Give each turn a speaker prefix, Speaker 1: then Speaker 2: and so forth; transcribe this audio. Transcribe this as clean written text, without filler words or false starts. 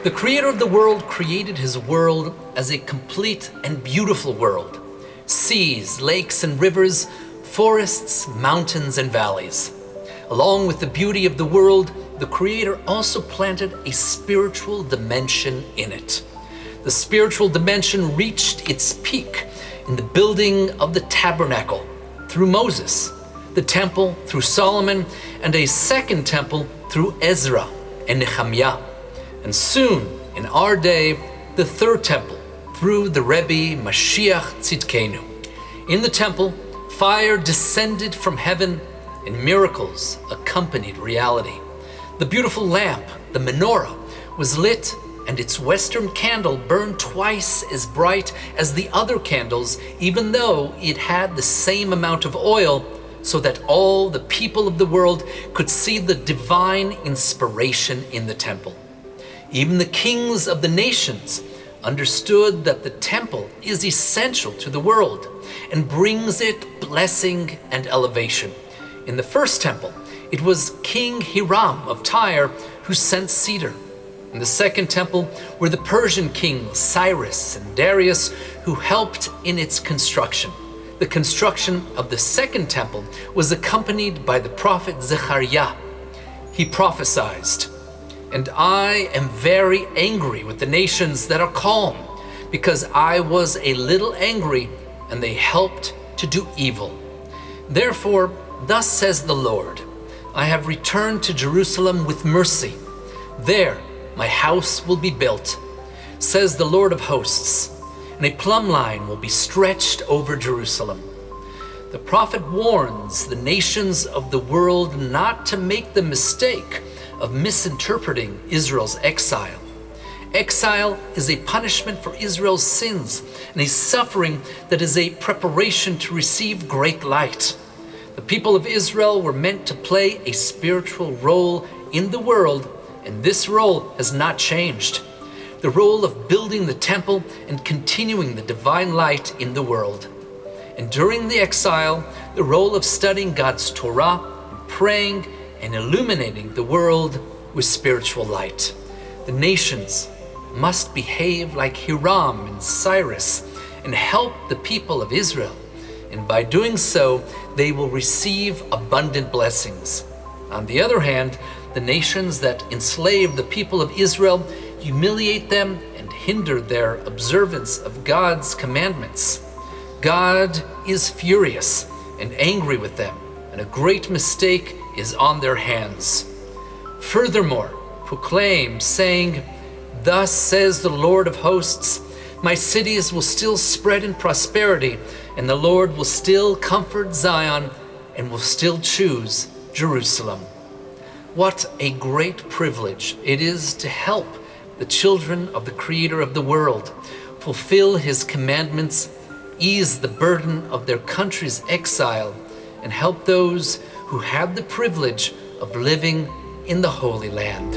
Speaker 1: The Creator of the world created His world as a complete and beautiful world. Seas, lakes and rivers, forests, mountains and valleys. Along with the beauty of the world, the Creator also planted a spiritual dimension in it. The spiritual dimension reached its peak in the building of the Tabernacle through Moses, the temple through Solomon, and a second temple through Ezra and Nehemiah. And soon, in our day, the third temple through the Rebbe, Mashiach, tzidkenu. In the temple, fire descended from heaven and miracles accompanied reality. The beautiful lamp, the Menorah, was lit and its western candle burned twice as bright as the other candles, even though it had the same amount of oil, so that all the people of the world could see the divine inspiration in the temple. Even the kings of the nations understood that the temple is essential to the world and brings it blessing and elevation. In the first temple, it was King Hiram of Tyre who sent cedar. In the second temple were the Persian kings Cyrus and Darius who helped in its construction. The construction of the second temple was accompanied by the prophet Zechariah. He prophesied, "And I am very angry with the nations that are calm, because I was a little angry, and they helped to do evil. Therefore, thus says the Lord, I have returned to Jerusalem with mercy. There my house will be built, says the Lord of hosts, and a plumb line will be stretched over Jerusalem." The prophet warns the nations of the world not to make the mistake of misinterpreting Israel's exile. Exile is a punishment for Israel's sins and a suffering that is a preparation to receive great light. The people of Israel were meant to play a spiritual role in the world, and this role has not changed. The role of building the temple and continuing the divine light in the world. And during the exile, the role of studying God's Torah, and praying, and illuminating the world with spiritual light. The nations must behave like Hiram and Cyrus and help the people of Israel, and by doing so, they will receive abundant blessings. On the other hand, the nations that enslave the people of Israel humiliate them and hinder their observance of God's commandments. God is furious and angry with them, and a great mistake is on their hands. Furthermore, proclaim, saying, "Thus says the Lord of hosts, my cities will still spread in prosperity, and the Lord will still comfort Zion and will still choose Jerusalem." What a great privilege it is to help the children of the Creator of the world fulfill His commandments, ease the burden of their country's exile, and help those who have the privilege of living in the Holy Land.